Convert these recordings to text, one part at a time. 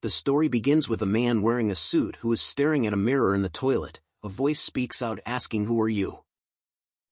The story begins with a man wearing a suit who is staring at a mirror in the toilet. A voice speaks out asking, "Who are you?"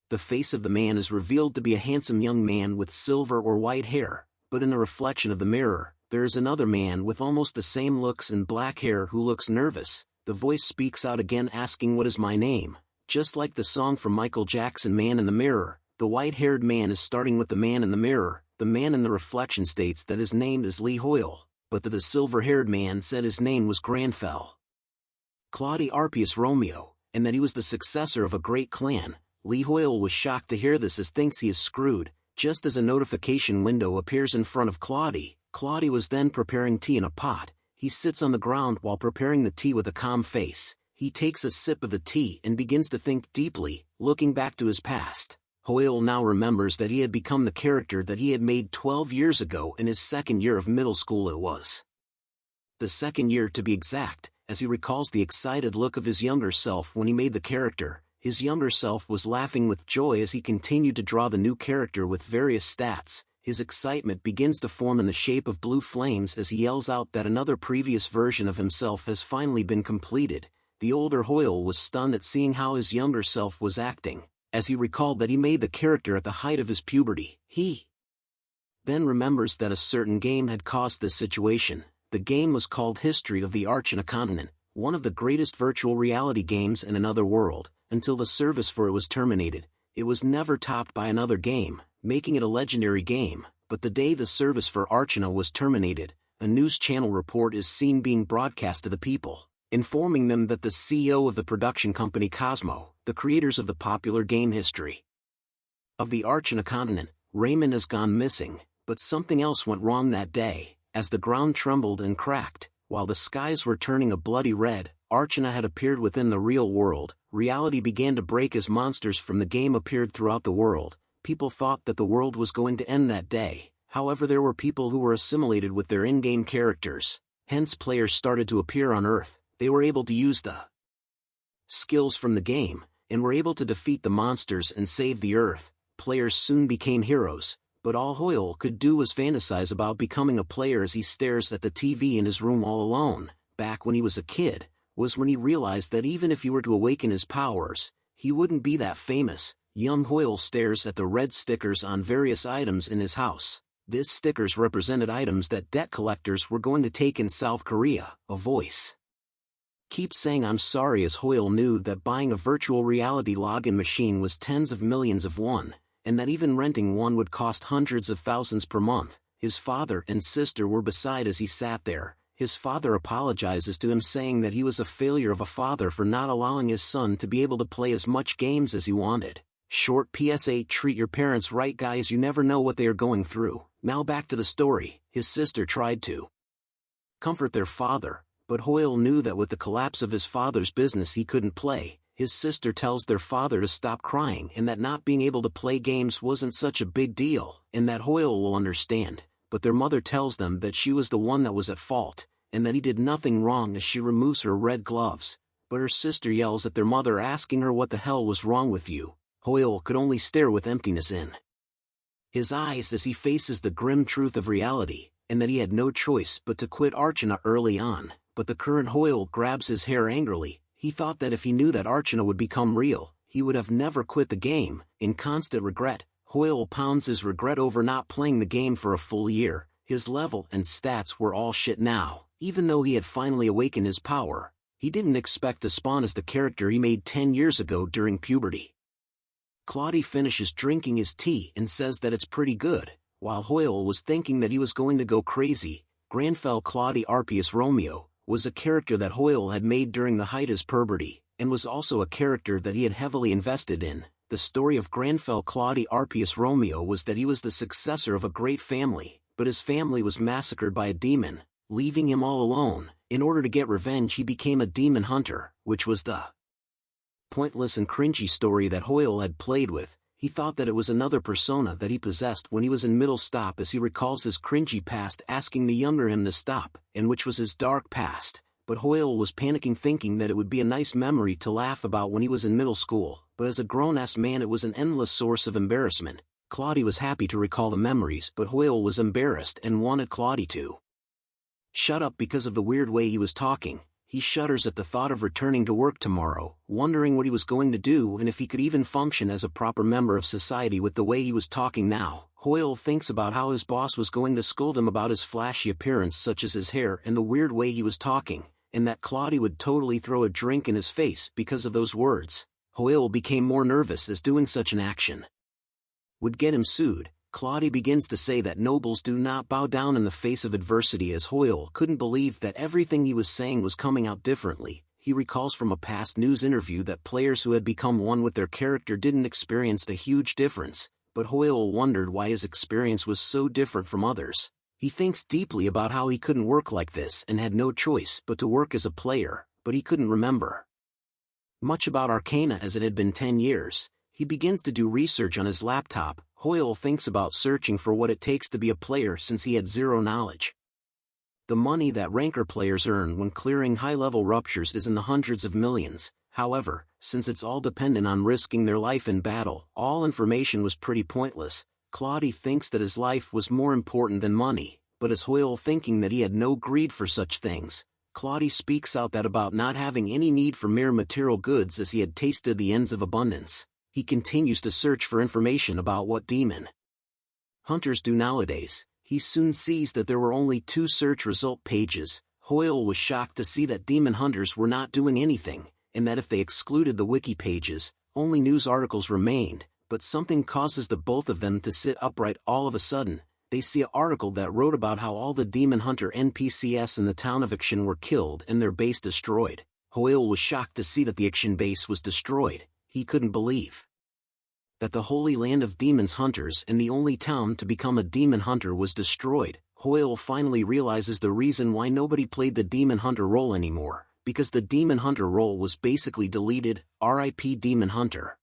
The face of the man is revealed to be a handsome young man with silver or white hair, but in the reflection of the mirror, there is another man with almost the same looks and black hair who looks nervous. The voice speaks out again asking, "What is my name?" Just like the song from Michael Jackson, Man in the Mirror, the white-haired man is starting with the man in the mirror. The man in the reflection states that his name is Hoyeol, but the silver-haired man said his name was Grandfell Claudi Arpeus Romeo, and that he was the successor of a great clan. Hoyeol was shocked to hear this as thinks he is screwed. Just as a notification window appears in front of Claudi, Claudi was then preparing tea in a pot. He sits on the ground while preparing the tea with a calm face. He takes a sip of the tea and begins to think deeply, looking back to his past. Hoyeol now remembers that he had become the character that he had made 12 years ago in his second year of middle school. It was the second year to be exact, as he recalls the excited look of his younger self when he made the character. His younger self was laughing with joy as he continued to draw the new character with various stats. His excitement begins to form in the shape of blue flames as he yells out that another previous version of himself has finally been completed. The older Hoyeol was stunned at seeing how his younger self was acting, as he recalled that he made the character at the height of his puberty. He then remembers that a certain game had caused this situation. The game was called History of the Archana Continent, one of the greatest virtual reality games in another world. Until the service for it was terminated, it was never topped by another game, making it a legendary game. But the day the service for Archana was terminated, a news channel report is seen being broadcast to the people, informing them that the CEO of the production company Cosmo, the creators of the popular game History of the Archana Continent, Raymond, has gone missing. But something else went wrong that day, as the ground trembled and cracked, while the skies were turning a bloody red. Archana had appeared within the real world. Reality began to break as monsters from the game appeared throughout the world. People thought that the world was going to end that day. However, there were people who were assimilated with their in-game characters. Hence, players started to appear on Earth. They were able to use the skills from the game, and were able to defeat the monsters and save the Earth. Players soon became heroes, but all Hoyeol could do was fantasize about becoming a player as he stares at the TV in his room all alone. Back when he was a kid, was when he realized that even if he were to awaken his powers, he wouldn't be that famous. Young Hoyeol stares at the red stickers on various items in his house. These stickers represented items that debt collectors were going to take in South Korea. A voice keeps saying, "I'm sorry," as Hoyeol knew that buying a virtual reality login machine was tens of millions of won, and that even renting one would cost hundreds of thousands per month. His father and sister were beside as he sat there. His father apologizes to him, saying that he was a failure of a father for not allowing his son to be able to play as much games as he wanted. Short PSA: treat your parents right, guys, you never know what they are going through. Now back to the story. His sister tried to comfort their father, but Hoyeol knew that with the collapse of his father's business he couldn't play. His sister tells their father to stop crying and that not being able to play games wasn't such a big deal, and that Hoyeol will understand. But their mother tells them that she was the one that was at fault, and that he did nothing wrong as she removes her red gloves. But her sister yells at their mother, asking her what the hell was wrong with you. Hoyeol could only stare with emptiness in his eyes as he faces the grim truth of reality, and that he had no choice but to quit Archana early on. But the current Hoyeol grabs his hair angrily. He thought that if he knew that Archana would become real, he would have never quit the game. In constant regret, Hoyeol pounds his regret over not playing the game for a full year. His level and stats were all shit now. Even though he had finally awakened his power, he didn't expect to spawn as the character he made 10 years ago during puberty. Claudi finishes drinking his tea and says that it's pretty good. While Hoyeol was thinking that he was going to go crazy, Grandfell Claudi Arpeus Romeo was a character that Hoyeol had made during the height of his puberty, and was also a character that he had heavily invested in. The story of Grandfell Claudi Arpeus Romeo was that he was the successor of a great family, but his family was massacred by a demon, leaving him all alone. In order to get revenge, he became a demon hunter, which was the pointless and cringy story that Hoyeol had played with. He thought that it was another persona that he possessed when he was in middle stop, as he recalls his cringy past asking the younger him to stop, and which was his dark past. But Hoyeol was panicking, thinking that it would be a nice memory to laugh about when he was in middle school, but as a grown-ass man it was an endless source of embarrassment. Claudi was happy to recall the memories, but Hoyeol was embarrassed and wanted Claudi to Shut up because of the weird way he was talking. He shudders at the thought of returning to work tomorrow, wondering what he was going to do and if he could even function as a proper member of society with the way he was talking now. Hoyeol thinks about how his boss was going to scold him about his flashy appearance such as his hair and the weird way he was talking, and that Claudi would totally throw a drink in his face because of those words. Hoyeol became more nervous as doing such an action would get him sued. Claudi begins to say that nobles do not bow down in the face of adversity, as Hoyeol couldn't believe that everything he was saying was coming out differently. He recalls from a past news interview that players who had become one with their character didn't experience a huge difference, but Hoyeol wondered why his experience was so different from others. He thinks deeply about how he couldn't work like this and had no choice but to work as a player, but he couldn't remember much about Archana as it had been 10 years. He begins to do research on his laptop. Hoyeol thinks about searching for what it takes to be a player since he had zero knowledge. The money that ranker players earn when clearing high-level ruptures is in the hundreds of millions. However, since it's all dependent on risking their life in battle, all information was pretty pointless. Claudi thinks that his life was more important than money, but as Hoyeol thinking that he had no greed for such things, Claudi speaks out that about not having any need for mere material goods as he had tasted the ends of abundance. He continues to search for information about what demon hunters do nowadays. He soon sees that there were only 2 search result pages. Hoyeol was shocked to see that demon hunters were not doing anything, and that if they excluded the wiki pages, only news articles remained, but something causes the both of them to sit upright all of a sudden. They see an article that wrote about how all the demon hunter NPCs in the town of Action were killed and their base destroyed. Hoyeol was shocked to see that the Action base was destroyed. He couldn't believe that the holy land of demons hunters and the only town to become a demon hunter was destroyed. Hoyeol finally realizes the reason why nobody played the demon hunter role anymore, because the demon hunter role was basically deleted. RIP Demon Hunter.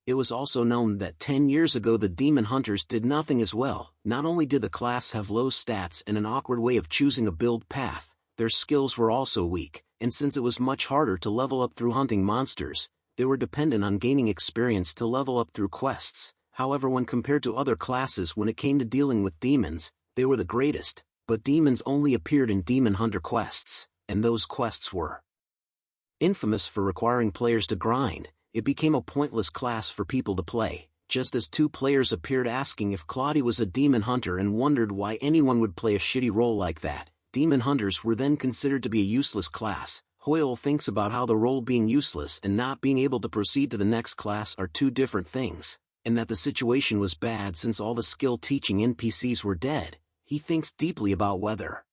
It was also known that 10 years ago the demon hunters did nothing as well. Not only did the class have low stats and an awkward way of choosing a build path, their skills were also weak, and since it was much harder to level up through hunting monsters, they were dependent on gaining experience to level up through quests. However, when compared to other classes when it came to dealing with demons, they were the greatest, but demons only appeared in demon hunter quests, and those quests were infamous for requiring players to grind. It became a pointless class for people to play, just as 2 players appeared asking if Claudi was a demon hunter and wondered why anyone would play a shitty role like that. Demon hunters were then considered to be a useless class. Hoyeol thinks about how the role being useless and not being able to proceed to the next class are 2 different things, and that the situation was bad since all the skill-teaching NPCs were dead. He thinks deeply about whether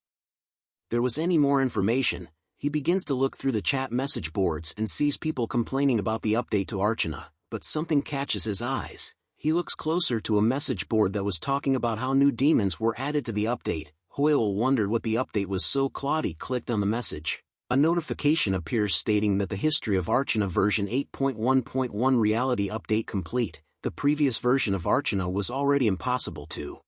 there was any more information. He begins to look through the chat message boards and sees people complaining about the update to Archana, but something catches his eyes. He looks closer to a message board that was talking about how new demons were added to the update. Hoyeol wondered what the update was, so Claudi clicked on the message. A notification appears stating that the History of Archana version 8.1.1 reality update complete. The previous version of Archana was already impossible to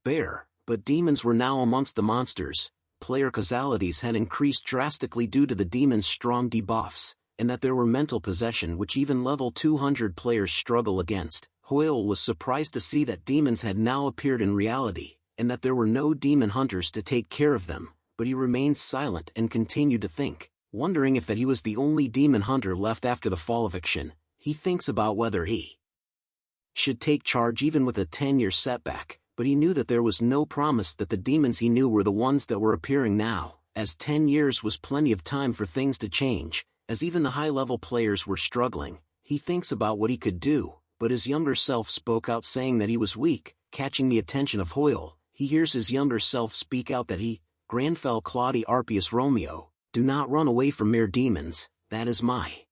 bear, but demons were now amongst the monsters. Player causalities had increased drastically due to the demons' strong debuffs, and that there were mental possession which even level 200 players struggle against. Hoyeol was surprised to see that demons had now appeared in reality, and that there were no demon hunters to take care of them, but he remained silent and continued to think, wondering if that he was the only demon hunter left after the fall of Action. He thinks about whether he should take charge even with a 10-year setback, but he knew that there was no promise that the demons he knew were the ones that were appearing now, as 10 years was plenty of time for things to change, as even the high-level players were struggling. He thinks about what he could do, but his younger self spoke out saying that he was weak. Catching the attention of Hoyeol, he hears his younger self speak out that he, Grandfell Claudi Arpeus Romeo, do not run away from mere demons. That is my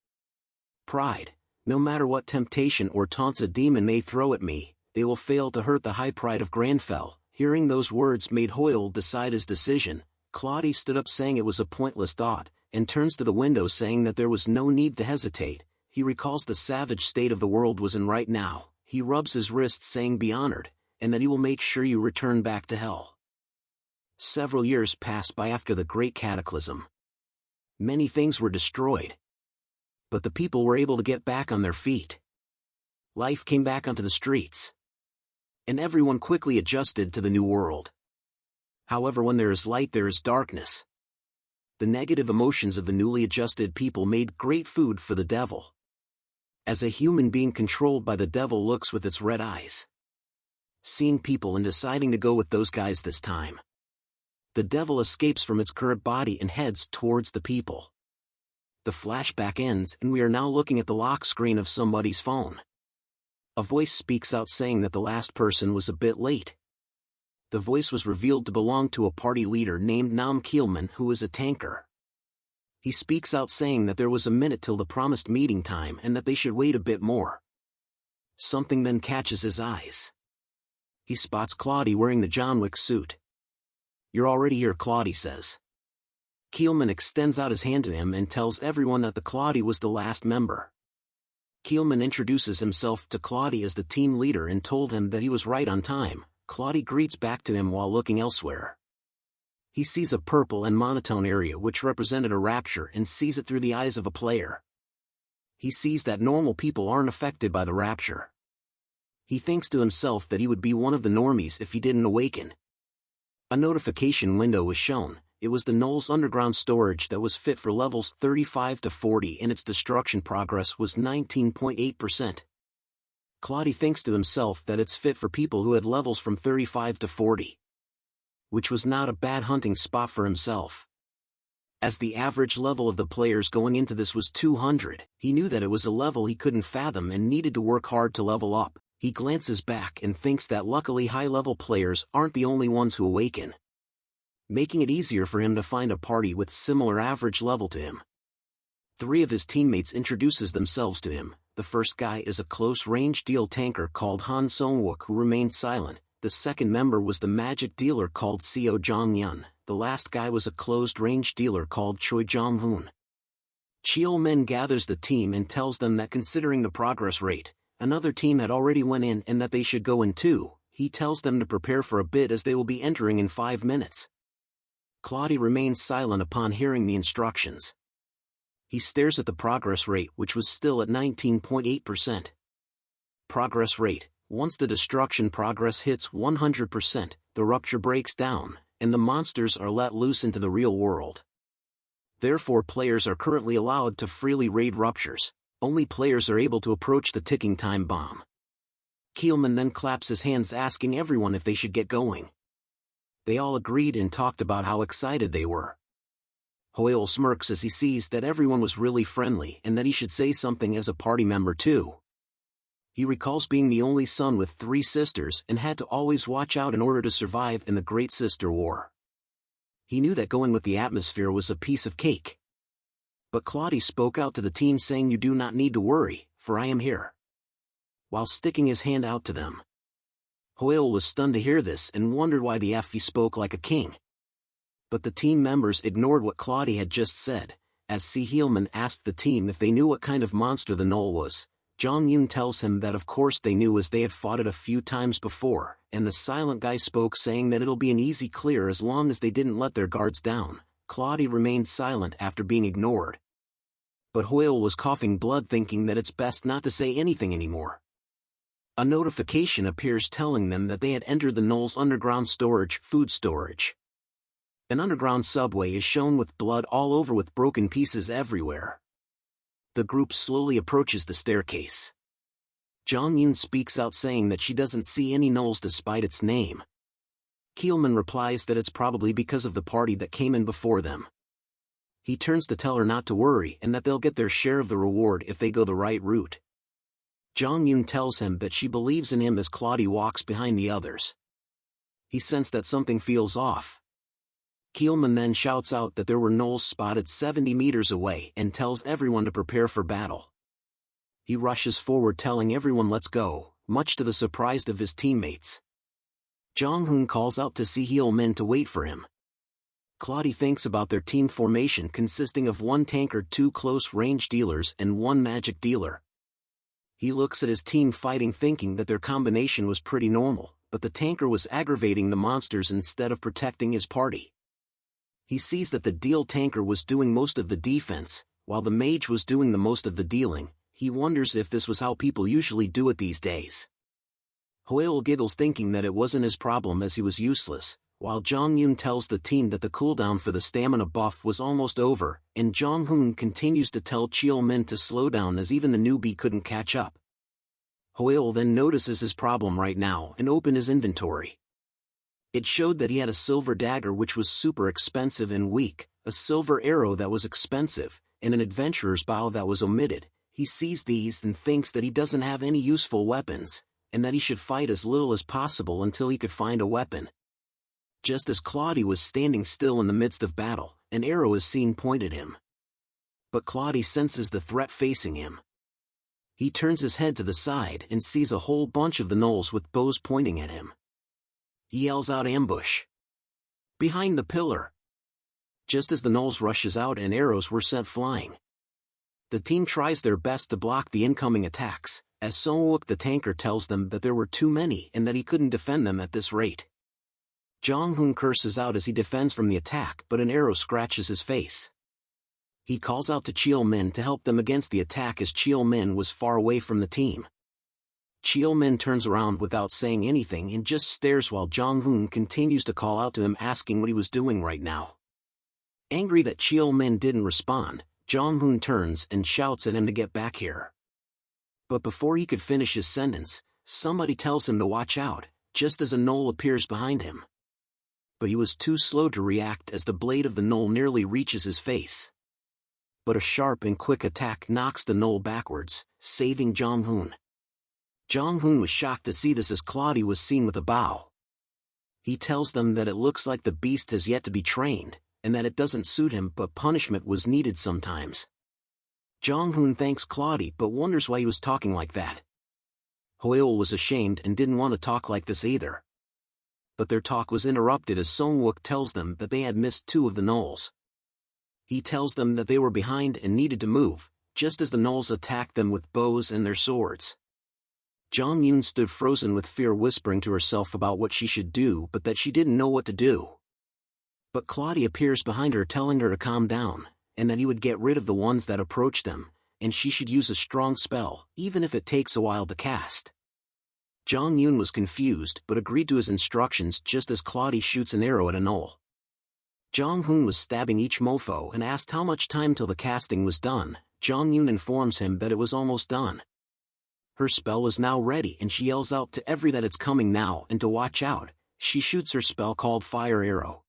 pride. No matter what temptation or taunts a demon may throw at me, they will fail to hurt the high pride of Grandfell. Hearing those words made Hoyeol decide his decision. Claudi stood up saying it was a pointless thought, and turns to the window saying that there was no need to hesitate. He recalls the savage state of the world was in right now. He rubs his wrist saying be honored, and that he will make sure you return back to hell. Several years passed by after the Great Cataclysm. Many things were destroyed, but the people were able to get back on their feet. Life came back onto the streets, and everyone quickly adjusted to the new world. However, when there is light there is darkness. The negative emotions of the newly adjusted people made great food for the devil. As a human being controlled by the devil looks with its red eyes, seeing people and deciding to go with those guys this time, the devil escapes from its current body and heads towards the people. The flashback ends and we are now looking at the lock screen of somebody's phone. A voice speaks out saying that the last person was a bit late. The voice was revealed to belong to a party leader named Nam Keelman, who is a tanker. He speaks out saying that there was a minute till the promised meeting time and that they should wait a bit more. Something then catches his eyes. He spots Claudi wearing the John Wick suit. "You're already here," Claudi says. Keelman extends out his hand to him and tells everyone that the Claudi was the last member. Keelman introduces himself to Claudi as the team leader and told him that he was right on time. Claudi greets back to him while looking elsewhere. He sees a purple and monotone area which represented a rapture and sees it through the eyes of a player. He sees that normal people aren't affected by the rapture. He thinks to himself that he would be one of the normies if he didn't awaken. A notification window was shown. It was the Knowles underground storage that was fit for levels 35 to 40 and its destruction progress was 19.8%. Claudi thinks to himself that it's fit for people who had levels from 35 to 40. Which was not a bad hunting spot for himself. As the average level of the players going into this was 200, he knew that it was a level he couldn't fathom and needed to work hard to level up. He glances back and thinks that luckily high-level players aren't the only ones who awaken, making it easier for him to find a party with similar average level to him. 3 of his teammates introduces themselves to him. The first guy is a close-range deal tanker called Han Song-wook who remained silent. The second member was the magic dealer called Seo Jong-yun. The last guy was a closed-range dealer called Choi Jong-hoon. Cheol-min gathers the team and tells them that considering the progress rate, another team had already went in and that they should go in too. He tells them to prepare for a bit as they will be entering in 5 minutes. Claudi remains silent upon hearing the instructions. He stares at the progress rate which was still at 19.8%. Progress rate. Once the destruction progress hits 100%, the rupture breaks down, and the monsters are let loose into the real world. Therefore players are currently allowed to freely raid ruptures. Only players are able to approach the ticking time bomb. Keelman then claps his hands asking everyone if they should get going. They all agreed and talked about how excited they were. Hoyeol smirks as he sees that everyone was really friendly and that he should say something as a party member too. He recalls being the only son with 3 sisters and had to always watch out in order to survive in the Great Sister War. He knew that going with the atmosphere was a piece of cake. But Claudi spoke out to the team saying, "You do not need to worry, for I am here," while sticking his hand out to them. Hoyeol was stunned to hear this and wondered why the F he spoke like a king. But the team members ignored what Claudi had just said, as Heelman asked the team if they knew what kind of monster the Knoll was. Jong-yoon tells him that of course they knew as they had fought it a few times before, and the silent guy spoke saying that it'll be an easy clear as long as they didn't let their guards down. Claudi remained silent after being ignored. But Hoyeol was coughing blood thinking that it's best not to say anything anymore. A notification appears telling them that they had entered the Knoll's underground storage, food storage. An underground subway is shown with blood all over with broken pieces everywhere. The group slowly approaches the staircase. Jong-yoon speaks out saying that she doesn't see any Knolls despite its name. Keelman replies that it's probably because of the party that came in before them. He turns to tell her not to worry and that they'll get their share of the reward if they go the right route. Jong-yoon tells him that she believes in him as Claudi walks behind the others. He sensed that something feels off. Keelman then shouts out that there were Knolls spotted 70 meters away and tells everyone to prepare for battle. He rushes forward telling everyone let's go, much to the surprise of his teammates. Jong-hoon calls out to Heelman to wait for him. Claudi thinks about their team formation consisting of 1 tanker, 2 close-range dealers and 1 magic dealer. He looks at his team fighting thinking that their combination was pretty normal, but the tanker was aggravating the monsters instead of protecting his party. He sees that the deal tanker was doing most of the defense, while the mage was doing the most of the dealing. He wonders if this was how people usually do it these days. Hoyeol giggles thinking that it wasn't his problem as he was useless, while Jong Yoon tells the team that the cooldown for the stamina buff was almost over, and Jong Hoon continues to tell Cheol Min to slow down as even the newbie couldn't catch up. Hoyeol then notices his problem right now and opened his inventory. It showed that he had a silver dagger which was super expensive and weak, a silver arrow that was expensive, and an adventurer's bow that was omitted. He sees these and thinks that he doesn't have any useful weapons, and that he should fight as little as possible until he could find a weapon. Just as Claudi was standing still in the midst of battle, an arrow is seen pointed at him. But Claudi senses the threat facing him. He turns his head to the side and sees a whole bunch of the gnolls with bows pointing at him. He yells out ambush. Behind the pillar. Just as the gnolls rushes out and arrows were sent flying. The team tries their best to block the incoming attacks, as Song-wook the tanker tells them that there were too many and that he couldn't defend them at this rate. Jong Hoon curses out as he defends from the attack, but an arrow scratches his face. He calls out to Cheol Min to help them against the attack as Cheol Min was far away from the team. Cheol Min turns around without saying anything and just stares while Jong Hoon continues to call out to him asking what he was doing right now. Angry that Cheol Min didn't respond, Jong Hoon turns and shouts at him to get back here. But before he could finish his sentence, somebody tells him to watch out, just as a gnoll appears behind him. But he was too slow to react as the blade of the gnoll nearly reaches his face. But a sharp and quick attack knocks the gnoll backwards, saving Jong Hoon. Jong Hoon was shocked to see this as Claudi was seen with a bow. He tells them that it looks like the beast has yet to be trained, and that it doesn't suit him but punishment was needed sometimes. Jong Hoon thanks Claudi but wonders why he was talking like that. Hoyeol was ashamed and didn't want to talk like this either. But their talk was interrupted as Song-wook tells them that they had missed two of the gnolls. He tells them that they were behind and needed to move, just as the gnolls attacked them with bows and their swords. Jong Yoon stood frozen with fear, whispering to herself about what she should do but that she didn't know what to do. But Claudi appears behind her telling her to calm down, and that he would get rid of the ones that approached them, and she should use a strong spell, even if it takes a while to cast. Jong Yoon was confused but agreed to his instructions just as Claudi shoots an arrow at a gnoll. Jong Hoon was stabbing each mofo and asked how much time till the casting was done. Jong Yoon informs him that it was almost done. Her spell was now ready and she yells out to every that it's coming now and to watch out. She shoots her spell called Fire Arrow.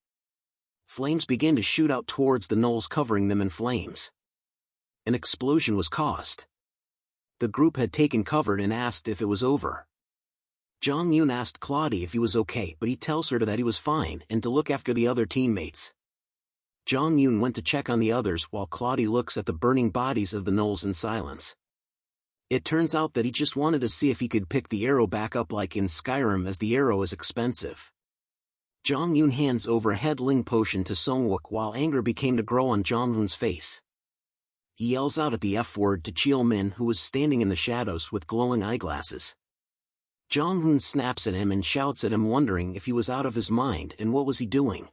Flames begin to shoot out towards the gnolls, covering them in flames. An explosion was caused. The group had taken cover and asked if it was over. Jong Yoon asked Claudi if he was okay, but he tells her that he was fine and to look after the other teammates. Jong Yoon went to check on the others while Claudi looks at the burning bodies of the gnolls in silence. It turns out that he just wanted to see if he could pick the arrow back up like in Skyrim, as the arrow is expensive. Jong Yoon hands over a headling potion to Song-wook while anger became to grow on Jong Hoon's face. He yells out at the F word to Cheol Min, who was standing in the shadows with glowing eyeglasses. Jong Hoon snaps at him and shouts at him, wondering if he was out of his mind and what was he doing.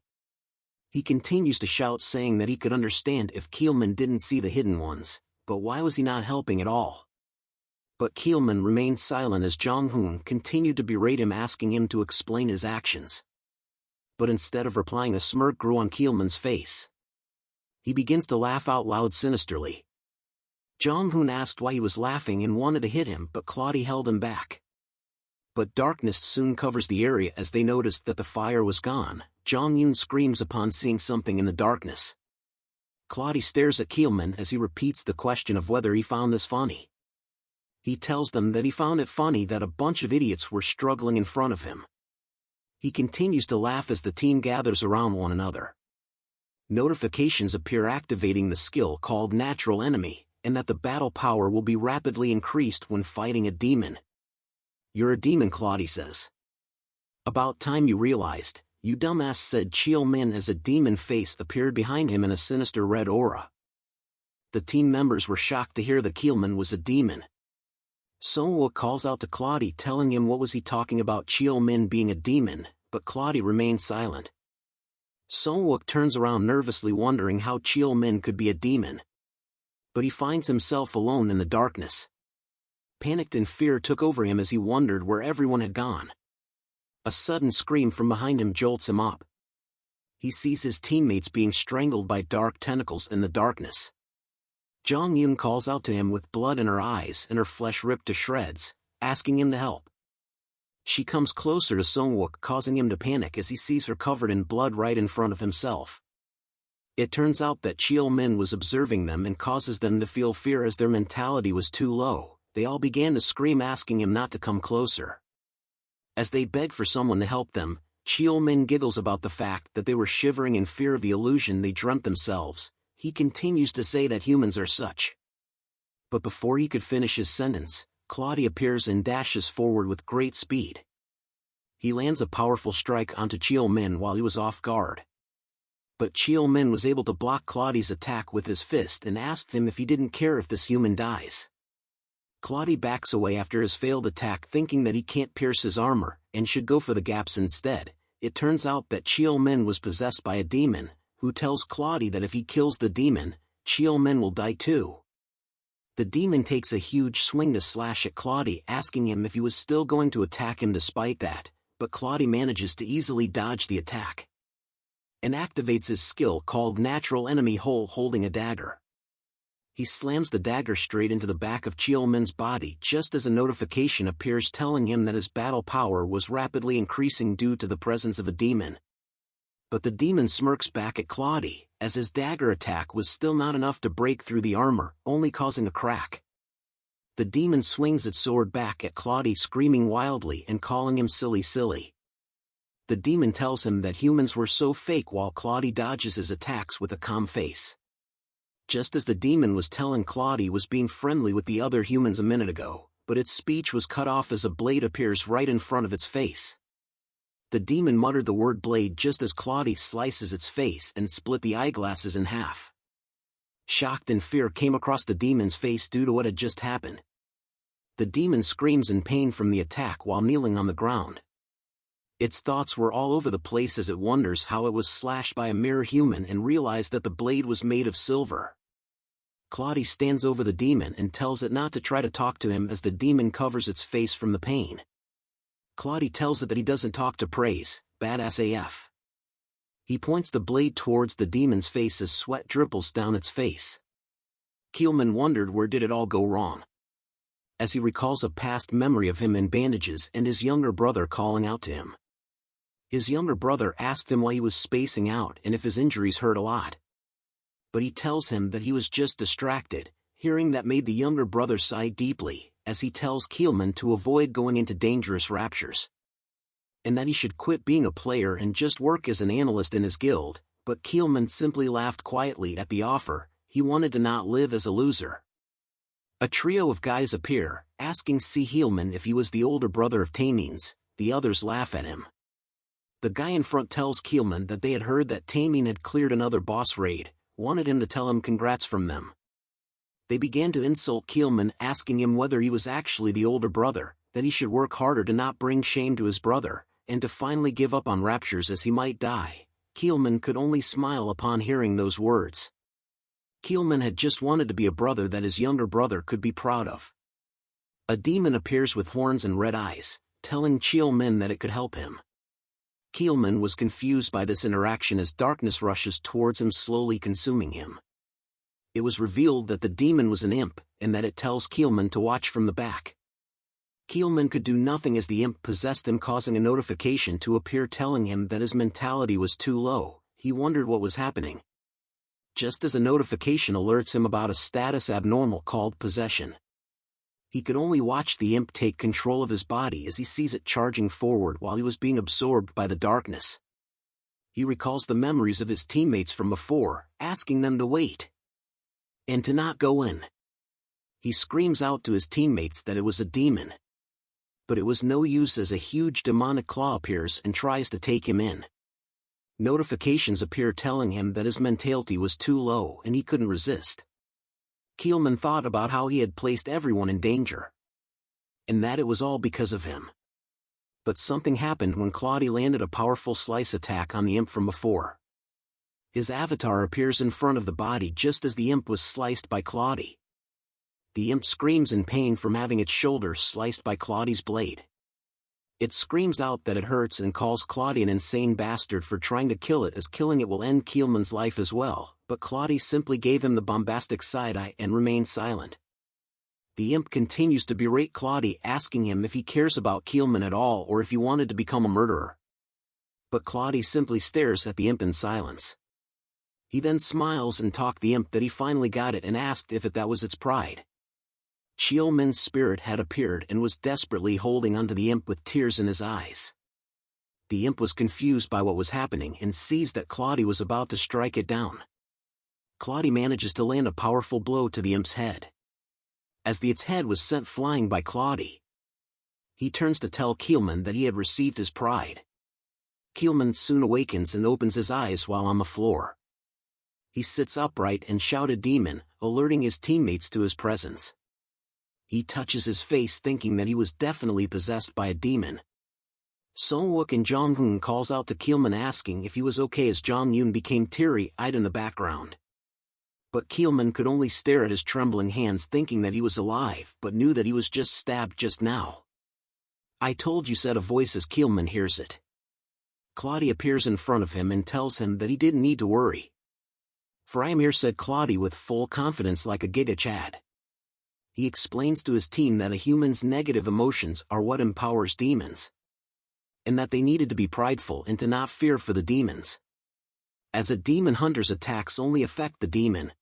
He continues to shout, saying that he could understand if Cheol Min didn't see the hidden ones, but why was he not helping at all? But Cheol Min remained silent as Jong Hoon continued to berate him, asking him to explain his actions. But instead of replying, a smirk grew on Cheol Min's face. He begins to laugh out loud sinisterly. Jong Hoon asked why he was laughing and wanted to hit him, but Claudi held him back. But darkness soon covers the area as they noticed that the fire was gone. Jong Yoon screams upon seeing something in the darkness. Claudi stares at Cheol Min as he repeats the question of whether he found this funny. He tells them that he found it funny that a bunch of idiots were struggling in front of him. He continues to laugh as the team gathers around one another. Notifications appear activating the skill called Natural Enemy, and that the battle power will be rapidly increased when fighting a demon. "You're a demon," Claudi says. "About time you realized, you dumbass," said Cheol Min as a demon face appeared behind him in a sinister red aura. The team members were shocked to hear that Cheol Min was a demon. Song-wook calls out to Claudi, telling him what was he talking about Cheol Min being a demon, but Claudi remained silent. Song-wook turns around nervously, wondering how Cheol Min could be a demon. But he finds himself alone in the darkness. Panicked and fear took over him as he wondered where everyone had gone. A sudden scream from behind him jolts him up. he sees his teammates being strangled by dark tentacles in the darkness. Jong Yoon calls out to him with blood in her eyes and her flesh ripped to shreds, asking him to help. She comes closer to Sungwook, causing him to panic as he sees her covered in blood right in front of himself. It turns out that Cheol-min was observing them and causes them to feel fear as their mentality was too low. They all began to scream, asking him not to come closer. As they beg for someone to help them, Cheol-min giggles about the fact that they were shivering in fear of the illusion they dreamt themselves. He continues to say that humans are such. But before he could finish his sentence, Claudi appears and dashes forward with great speed. He lands a powerful strike onto Cheol-min while he was off guard. But Cheol-min was able to block Claudi's attack with his fist and asked him if he didn't care if this human dies. Claudi backs away after his failed attack, thinking that he can't pierce his armor and should go for the gaps instead. It turns out that Cheol-min was possessed by a demon, who tells Claudi that if he kills the demon, Cheol-min will die too. The demon takes a huge swing to slash at Claudi, asking him if he was still going to attack him despite that, but Claudi manages to easily dodge the attack and activates his skill called Natural Enemy Hole, holding a dagger. He slams the dagger straight into the back of Cheol-min's body just as a notification appears telling him that his battle power was rapidly increasing due to the presence of a demon. But the demon smirks back at Claudi, as his dagger attack was still not enough to break through the armor, only causing a crack. The demon swings its sword back at Claudi, screaming wildly and calling him silly. The demon tells him that humans were so fake, while Claudi dodges his attacks with a calm face. Just as the demon was telling Claudi was being friendly with the other humans a minute ago, but its speech was cut off as a blade appears right in front of its face. The demon muttered the word blade just as Claudi slices its face and split the eyeglasses in half. Shocked and fear came across the demon's face due to what had just happened. The demon screams in pain from the attack while kneeling on the ground. Its thoughts were all over the place as it wonders how it was slashed by a mirror human and realized that the blade was made of silver. Claudi stands over the demon and tells it not to try to talk to him as the demon covers its face from the pain. Claudi tells it that he doesn't talk to praise, badass AF. He points the blade towards the demon's face as sweat dripples down its face. Cheol-min wondered where did it all go wrong, as he recalls a past memory of him in bandages and his younger brother calling out to him. His younger brother asked him why he was spacing out and if his injuries hurt a lot. But he tells him that he was just distracted. Hearing that made the younger brother sigh deeply, as he tells Cheol-min to avoid going into dangerous raptures, and that he should quit being a player and just work as an analyst in his guild. But Cheol-min simply laughed quietly at the offer. He wanted to not live as a loser. A trio of guys appear, asking Cheol-min if he was the older brother of Taemin's. The others laugh at him. The guy in front tells Cheol-min that they had heard that Taemin had cleared another boss raid, wanted him to tell him congrats from them. They began to insult Cheol-min, asking him whether he was actually the older brother, that he should work harder to not bring shame to his brother, and to finally give up on raptures as he might die. Cheol-min could only smile upon hearing those words. Cheol-min had just wanted to be a brother that his younger brother could be proud of. A demon appears with horns and red eyes, telling Cheol-min that it could help him. Cheol-min was confused by this interaction as darkness rushes towards him, slowly consuming him. It was revealed that the demon was an imp, and that it tells Cheol-min to watch from the back. Cheol-min could do nothing as the imp possessed him, causing a notification to appear telling him that his mentality was too low. He wondered what was happening. Just as a notification alerts him about a status abnormal called possession. He could only watch the imp take control of his body as he sees it charging forward while he was being absorbed by the darkness. He recalls the memories of his teammates from before, asking them to wait and to not go in. He screams out to his teammates that it was a demon. But it was no use as a huge demonic claw appears and tries to take him in. Notifications appear telling him that his mentality was too low and he couldn't resist. Cheol-min thought about how he had placed everyone in danger, and that it was all because of him. But something happened when Claudi landed a powerful slice attack on the imp from before. His avatar appears in front of the body just as the imp was sliced by Claudi. The imp screams in pain from having its shoulder sliced by Claudi's blade. It screams out that it hurts and calls Claudi an insane bastard for trying to kill it, as killing it will end Keelman's life as well, but Claudi simply gave him the bombastic side-eye and remained silent. The imp continues to berate Claudi, asking him if he cares about Keelman at all or if he wanted to become a murderer. But Claudi simply stares at the imp in silence. He then smiles and talked the imp that he finally got it and asked if that was its pride. Keelman's spirit had appeared and was desperately holding onto the imp with tears in his eyes. The imp was confused by what was happening and sees that Claudi was about to strike it down. Claudi manages to land a powerful blow to the imp's head. As its head was sent flying by Claudi, he turns to tell Keelman that he had received his pride. Keelman soon awakens and opens his eyes while on the floor. He sits upright and shouted demon, alerting his teammates to his presence. He touches his face thinking that he was definitely possessed by a demon. Songwook and Jonghoon calls out to Keelman asking if he was okay, as Jonghyun became teary-eyed in the background. But Keelman could only stare at his trembling hands thinking that he was alive but knew that he was just stabbed just now. "I told you," said a voice as Keelman hears it. Claudi appears in front of him and tells him that he didn't need to worry. "For I am here," said Claudi with full confidence like a Giga Chad. He explains to his team that a human's negative emotions are what empowers demons, and that they needed to be prideful and to not fear for the demons, as a demon hunter's attacks only affect the demon.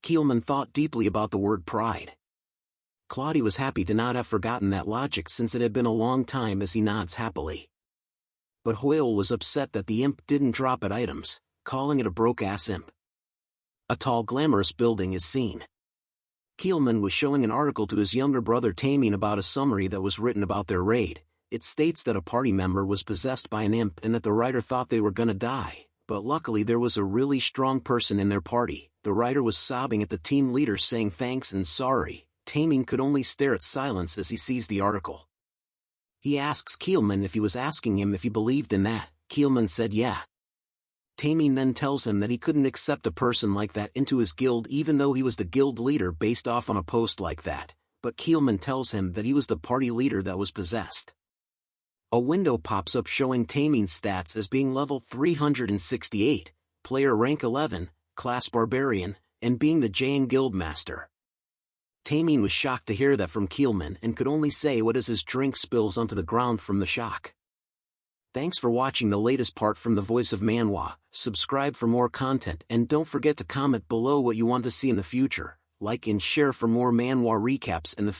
Keelman thought deeply about the word pride. Claudi was happy to not have forgotten that logic since it had been a long time, as he nods happily. But Hoyeol was upset that the imp didn't drop at items, calling it a broke-ass imp. A tall glamorous building is seen. Keelman was showing an article to his younger brother Taemin about a summary that was written about their raid. It states that a party member was possessed by an imp and that the writer thought they were gonna die, but luckily there was a really strong person in their party. The writer was sobbing at the team leader saying thanks and sorry. Taemin could only stare at silence as he sees the article. He asks Keelman if he was asking him if he believed in that. Keelman said yeah. Taemin then tells him that he couldn't accept a person like that into his guild even though he was the guild leader based off on a post like that, but Keelman tells him that he was the party leader that was possessed. A window pops up showing Taemin's stats as being level 368, player rank 11, class barbarian, and being the Jain guild master. Taemin was shocked to hear that from Keelman and could only say what as his drink spills onto the ground from the shock. Thanks for watching the latest part from the voice of Manhwa. Subscribe for more content and don't forget to comment below what you want to see in the future. Like and share for more Manhwa recaps in the